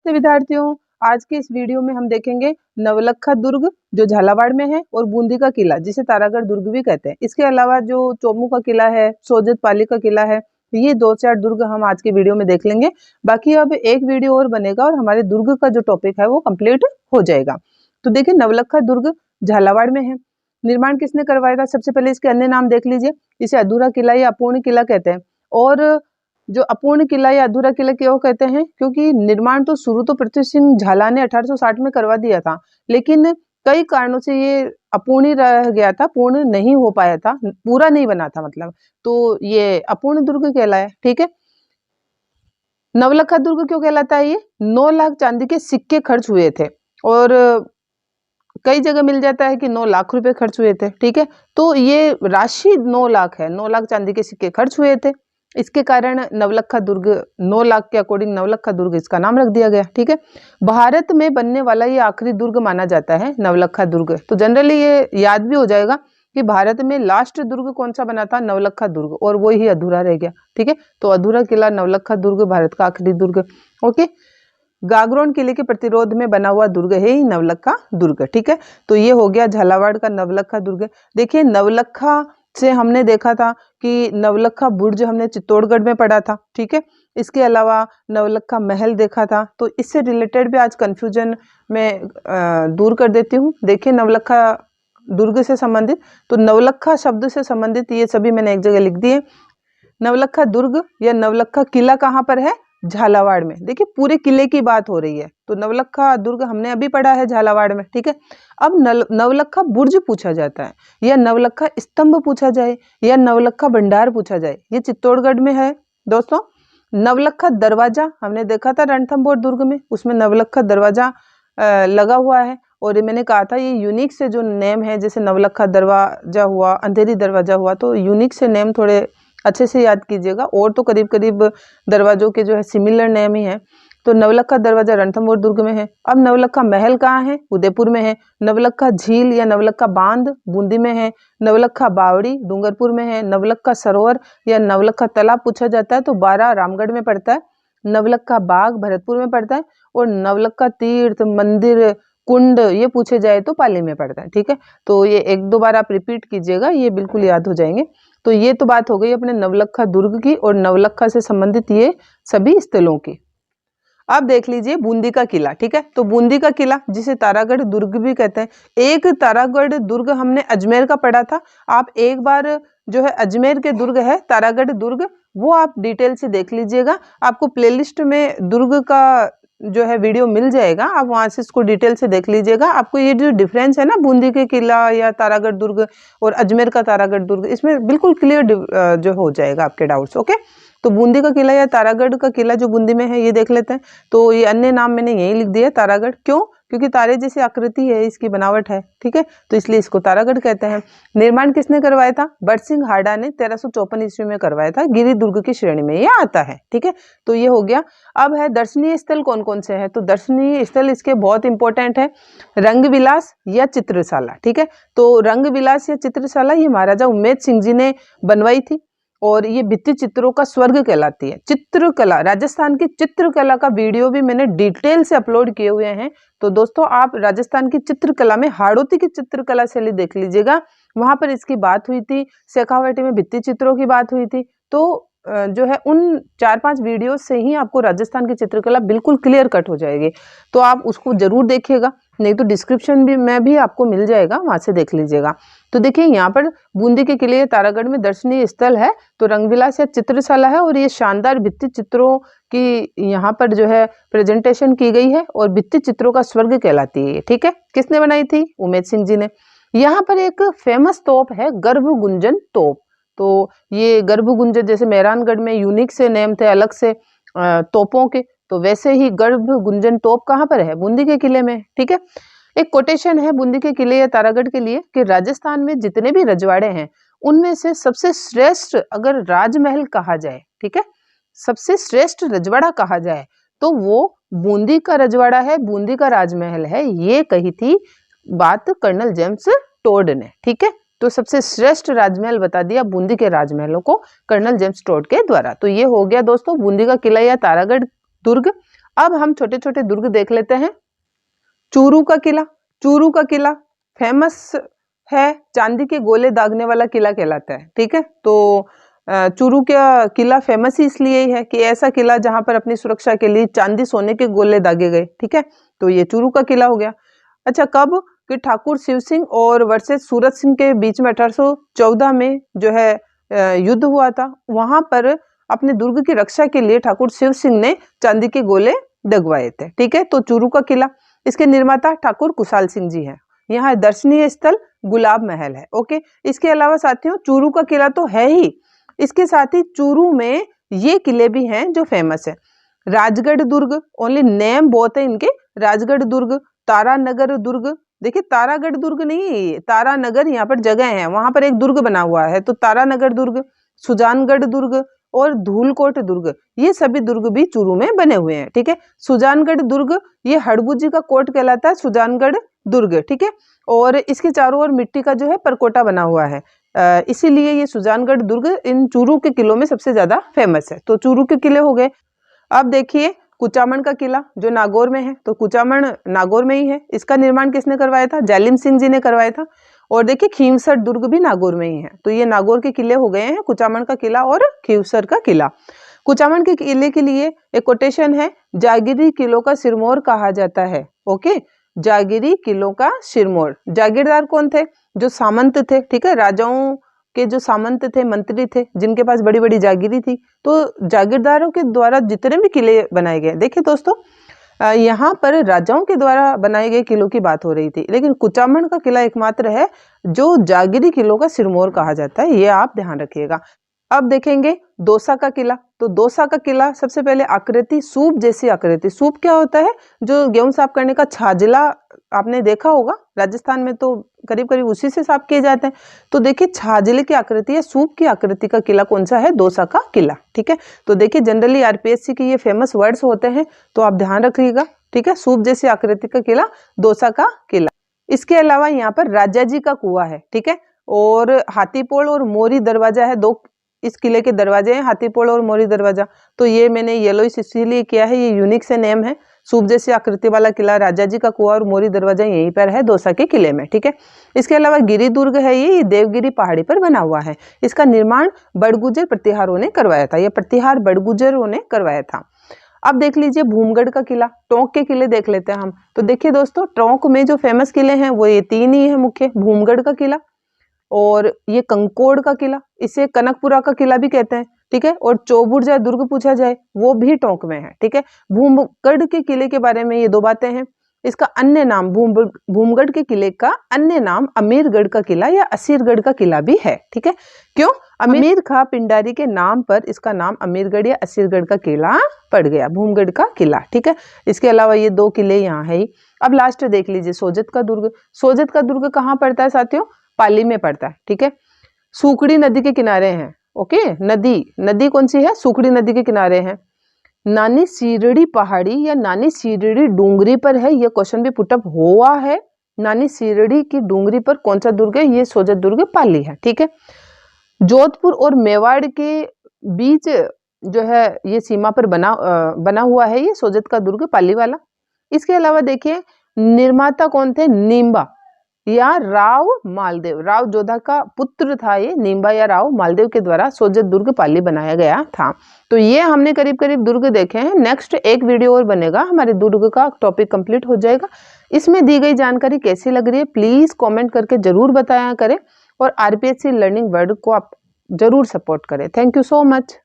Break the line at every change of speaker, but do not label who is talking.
तो विद्यार्थियों, आज के इस वीडियो में हम देखेंगे नवलखा दुर्ग जो झालावाड़ में है और बूंदी का किला जिसे तारागढ़ दुर्ग भी कहते हैं। इसके अलावा जो चोमू का किला है, सोजत पाली का किला है, ये 2-4 दुर्ग हम आज के वीडियो में देख लेंगे। बाकी अब एक वीडियो और बनेगा और हमारे दुर्ग का जो टॉपिक है वो कंप्लीट हो जाएगा। तो देखिए, नवलखा दुर्ग झालावाड़ में है। निर्माण किसने करवाया था? सबसे पहले इसके अन्य नाम देख लीजिए। इसे अधूरा किला या अपूर्ण किला कहते हैं। और जो अपूर्ण किला या अधूरा किला क्यों कहते हैं? क्योंकि निर्माण तो शुरू तो पृथ्वी सिंह झाला ने 1860 में करवा दिया था, लेकिन कई कारणों से ये अपूर्ण ही रह गया था, पूर्ण नहीं हो पाया था, पूरा नहीं बना था मतलब, तो ये अपूर्ण दुर्ग कहलाया। ठीक है। नवलखा दुर्ग क्यों कहलाता है? ये 9 लाख चांदी के सिक्के खर्च हुए थे और कई जगह मिल जाता है कि 9 लाख रुपए खर्च हुए थे। ठीक है, तो ये राशि 9 लाख है, 9 लाख चांदी के सिक्के खर्च हुए थे, इसके कारण नवलखा दुर्ग 9 लाख के अकॉर्डिंग नवलखा दुर्ग इसका नाम रख दिया गया। ठीक है, भारत में बनने वाला ये आखिरी दुर्ग माना जाता है नवलखा दुर्ग। तो जनरली ये याद भी हो जाएगा कि भारत में लास्ट दुर्ग कौन सा बना था? नवलखा दुर्ग, और वो ही अधूरा रह गया। ठीक है, तो अधूरा किला नवलखा दुर्ग भारत का आखिरी दुर्ग। ओके, गागरोन किले के प्रतिरोध में बना हुआ दुर्ग है ही नवलखा दुर्ग। ठीक है, तो ये हो गया झालावाड़ का नवलखा दुर्ग। देखिए, नवलखा से हमने देखा था कि नवलखा बुर्ज हमने चित्तौड़गढ़ में पढ़ा था। ठीक है, इसके अलावा नवलखा महल देखा था। तो इससे रिलेटेड भी आज कंफ्यूजन में दूर कर देती हूँ। देखिए, नवलखा दुर्ग से संबंधित, तो नवलखा शब्द से संबंधित ये सभी मैंने एक जगह लिख दिए। नवलखा दुर्ग या नवलखा किला कहाँ पर है? झालावाड़ में। देखिए, पूरे किले की बात हो रही है, तो नवलखा दुर्ग हमने अभी पढ़ा है झालावाड़ में। ठीक है, अब नवलखा बुर्ज पूछा जाता है, या नवलखा स्तंभ पूछा जाए, या नवलखा भंडार पूछा जाए, ये चित्तौड़गढ़ में है दोस्तों। नवलखा दरवाजा हमने देखा था रणथंभौर दुर्ग में, उसमें नवलखा दरवाजा लगा हुआ है, और ये मैंने कहा था ये यूनिक से जो नेम है, जैसे नवलखा दरवाजा हुआ, अंधेरी दरवाजा हुआ, तो यूनिक से नेम थोड़े अच्छे से याद कीजिएगा, और तो करीब करीब दरवाजों के जो है सिमिलर नेम ही है। तो नवलखा दरवाजा रणथंभौर दुर्ग में है। अब नवलखा महल कहाँ है? उदयपुर में है। नवलखा झील या नवलखा बांध बूंदी में है। नवलखा बावड़ी डूंगरपुर में है। नवलखा सरोवर या नवलखा तालाब पूछा जाता है तो 12 रामगढ़ में पड़ता है। नवलखा बाग भरतपुर में पड़ता है, और नवलखा तीर्थ मंदिर कुंड ये पूछे जाए तो पाली में पड़ता है। ठीक है, तो ये 1-2 बार आप रिपीट कीजिएगा, ये बिल्कुल याद हो जाएंगे। तो ये तो बात हो गई अपने नवलखा दुर्ग की और नवलखा से संबंधित ये सभी स्थलों की। अब देख लीजिए बूंदी का किला। ठीक है, तो बूंदी का किला जिसे तारागढ़ दुर्ग भी कहते हैं। एक तारागढ़ दुर्ग हमने अजमेर का पढ़ा था, आप एक बार जो है अजमेर के दुर्ग है तारागढ़ दुर्ग, वो आप डिटेल से देख लीजिएगा। आपको प्लेलिस्ट में दुर्ग का जो है वीडियो मिल जाएगा, आप वहां से इसको डिटेल से देख लीजिएगा। आपको ये जो डिफरेंस है ना बूंदी के किला या तारागढ़ दुर्ग और अजमेर का तारागढ़ दुर्ग, इसमें बिल्कुल क्लियर जो हो जाएगा आपके डाउट्स। ओके, तो बूंदी का किला या तारागढ़ का किला जो बूंदी में है ये देख लेते हैं। तो ये अन्य नाम मैंने यही लिख दिया तारागढ़, क्यों? क्योंकि तारे जैसी आकृति है, इसकी बनावट है। ठीक है, तो इसलिए इसको तारागढ़ कहते हैं। निर्माण किसने करवाया था? बरसिंह हार्डा ने 1354 ईस्वी में करवाया था। गिरि दुर्ग की श्रेणी में ये आता है। ठीक है, तो ये हो गया। अब है दर्शनीय स्थल कौन कौन से हैं? तो दर्शनीय स्थल इसके बहुत इंपॉर्टेंट है, रंगविलास या चित्रशाला। ठीक है, तो रंगविलास या चित्रशाला ये महाराजा उम्मेद सिंह जी ने बनवाई थी, और ये भित्ति चित्रों का स्वर्ग कहलाती है। चित्रकला, राजस्थान की चित्रकला का वीडियो भी मैंने डिटेल से अपलोड किए हुए हैं, तो दोस्तों आप राजस्थान की चित्रकला में हाड़ौती की चित्रकला शैली देख लीजिएगा, वहां पर इसकी बात हुई थी। शेखावाटी में भित्ति चित्रों की बात हुई थी। तो जो है उन 4-5 वीडियो से ही आपको राजस्थान की चित्रकला बिल्कुल क्लियर कट हो जाएगी, तो आप उसको जरूर देखिएगा, नहीं तो डिस्क्रिप्शन भी में भी आपको मिल जाएगा, वहां से देख लीजिएगा। तो देखिए, यहाँ पर बूंदी के किले तारागढ़ में दर्शनीय स्थल है तो रंगविलास या चित्रशाला है, और ये शानदार भित्ति चित्रों की यहाँ पर जो है प्रेजेंटेशन की गई है, और भित्ति चित्रों का स्वर्ग कहलाती है। ठीक है, किसने बनाई थी? उम्मेद सिंह जी ने। यहाँ पर एक फेमस तोप है गर्भ गुंजन तोप। तो ये गर्भ गुंजन, जैसे मेहरानगढ़ में यूनिक से नेम थे अलग से तोपों के, तो वैसे ही गर्भ गुंजन तोप कहाँ पर है? बूंदी के किले में। ठीक है, एक कोटेशन है बूंदी के किले या तारागढ़ के लिए कि राजस्थान में जितने भी रजवाड़े हैं उनमें से सबसे श्रेष्ठ अगर राजमहल कहा जाए, ठीक है, सबसे श्रेष्ठ रजवाड़ा कहा जाए तो वो बूंदी का रजवाड़ा है, बूंदी का राजमहल है। ये कही थी बात कर्नल जेम्स टोड ने। ठीक है, तो सबसे श्रेष्ठ राजमहल बता दिया बूंदी के राजमहलों को कर्नल जेम्स टोड के द्वारा। तो ये हो गया दोस्तों बूंदी का किला या तारागढ़ दुर्ग। अब हम छोटे छोटे दुर्ग देख लेते हैं। चूरू का किला, चूरू का किला फेमस है, चांदी के गोले दागने वाला किला कहलाता है। ठीक है, तो चूरू का किला फेमस ही इसलिए है कि ऐसा किला जहां पर अपनी सुरक्षा के लिए चांदी सोने के गोले दागे गए। ठीक है, तो ये चूरू का किला हो गया। अच्छा, कब कि ठाकुर शिव सिंह और वर्सेस सूरत सिंह के बीच में 1814 में जो है युद्ध हुआ था, वहां पर अपने दुर्ग की रक्षा के लिए ठाकुर शिव सिंह ने चांदी के गोले दगवाए थे। ठीक है, तो चूरू का किला, इसके निर्माता ठाकुर कुशाल सिंह जी हैं। यहाँ दर्शनीय स्थल गुलाब महल है। ओके, इसके अलावा साथियों चूरू का किला तो है ही, इसके साथ ही चूरू में ये किले भी हैं जो फेमस है। राजगढ़ दुर्ग, ओनली नेम बहुत है इनके, राजगढ़ दुर्ग, तारानगर दुर्ग, देखिए तारागढ़ दुर्ग नहीं, तारानगर यहाँ पर जगह है, वहां पर एक दुर्ग बना हुआ है, तो तारानगर दुर्ग, सुजानगढ़ दुर्ग और धूलकोट दुर्ग, ये सभी दुर्ग भी चूरू में बने हुए हैं। ठीक है, सुजानगढ़ दुर्ग ये हड़बू जी का कोट कहलाता है, सुजानगढ़ दुर्ग। ठीक है, और इसके चारों ओर मिट्टी का जो है परकोटा बना हुआ है, इसीलिए ये सुजानगढ़ दुर्ग इन चूरू के किलों में सबसे ज्यादा फेमस है। तो चूरू के किले हो गए। अब देखिए कुचामन का किला जो नागौर में है, तो कुचामन नागौर में ही है। इसका निर्माण किसने करवाया था? जालिम सिंह जी ने करवाया था। और देखिए खींवसर दुर्ग भी नागौर में ही है। तो ये नागौर के किले हो गए हैं, कुचामन का किला और खींवसर का किला। कुचामन के किले के लिए एक कोटेशन है, जागीरी किलों का सिरमौर कहा जाता है। ओके, जागीरी किलों का सिरमौर। जागीरदार कौन थे? जो सामंत थे। ठीक है, राजाओं के जो सामंत थे, मंत्री थे, जिनके पास बड़ी बड़ी जागीरी थी, तो जागीरदारों के द्वारा जितने भी किले बनाए गए, देखिए दोस्तों यहाँ पर राजाओं के द्वारा बनाए गए किलों की बात हो रही थी, लेकिन कुचामन का किला एकमात्र है जो जागीरी किलों का सिरमौर कहा जाता है, ये आप ध्यान रखिएगा। अब देखेंगे दौसा का किला। तो दौसा का किला सबसे पहले आकृति सूप जैसी आकृति, सूप क्या होता है? जो गेहूं साफ करने का छाजला आपने देखा होगा, राजस्थान में तो करीब करीब उसी से साफ किए जाते हैं। तो देखिए छाजले की आकृति है, सूप की आकृति का किला कौन सा है? दौसा का किला। ठीक है, तो देखिए जनरली आरपीएससी के ये फेमस वर्ड्स होते हैं, तो आप ध्यान रखिएगा। ठीक है, सूप जैसी आकृति का किला दौसा का किला। इसके अलावा यहाँ पर राजा जी का कुआं है। ठीक है, और हाथीपोल और मोरी दरवाजा है, दो इस किले के दरवाजे हैं, हाथीपोल और मोरी दरवाजा। तो ये मैंने येलो इसीलिए किया है, ये यूनिक से नेम है। सूप जैसी आकृति वाला किला, राजा जी का कुआं और मोरी दरवाजा यहीं पर है दौसा के किले में। ठीक है, इसके अलावा गिरी दुर्ग है, ये देवगिरी पहाड़ी पर बना हुआ है। इसका निर्माण बड़गुजर प्रतिहारों ने करवाया था, यह प्रतिहार बड़गुजरों ने करवाया था। अब देख लीजिए भूमगढ़ का किला, टोंक के किले देख लेते हैं हम। तो देखिए दोस्तों टोंक में जो फेमस किले हैं वो ये तीन ही है मुख्य, भूमगढ़ का किला और ये कंकोड़ का किला, इसे कनकपुरा का किला भी कहते हैं। ठीक है, और चौबुरजा दुर्ग पूछा जाए वो भी टोंक में है। ठीक है, भूमगढ़ के किले के बारे में ये दो बातें हैं। इसका अन्य नाम भूमगढ़ के किले का अन्य नाम अमीरगढ़ का किला या असीरगढ़ का किला भी है। ठीक है, क्यों? अमीर खां पिंडारी के नाम पर इसका नाम अमीरगढ़ या असीरगढ़ का किला पड़ गया, भूमगढ़ का किला। ठीक है, इसके अलावा ये दो किले यहाँ है ही। अब लास्ट देख लीजिए सोजत का दुर्ग। सोजत का दुर्ग कहाँ पड़ता है साथियों? पाली में पड़ता है। ठीक है, सूखड़ी नदी के किनारे हैं। ओके, नदी कौन सी है? सूखड़ी नदी के किनारे हैं। नानी सीरड़ी पहाड़ी या नानी सीरड़ी डूंगरी पर है, यह क्वेश्चन भी पुटअप हुआ है। नानी सीरड़ी की डूंगरी पर कौन सा दुर्ग है? ये सोजत दुर्ग पाली है। ठीक है, जोधपुर और मेवाड़ के बीच जो है ये सीमा पर बना हुआ है ये सोजत का दुर्ग पाली वाला। इसके अलावा देखिए निर्माता कौन थे? नींबा या राव मालदेव, राव जोधा का पुत्र था ये नींबा या राव मालदेव के द्वारा सोजत दुर्ग पाली बनाया गया था। तो ये हमने करीब करीब दुर्ग देखे हैं। नेक्स्ट एक वीडियो और बनेगा, हमारे दुर्ग का टॉपिक कंप्लीट हो जाएगा। इसमें दी गई जानकारी कैसी लग रही है प्लीज कमेंट करके जरूर बताया करें और आरपीएससी लर्निंग वर्ल्ड को आप जरूर सपोर्ट करें। Thank you so much.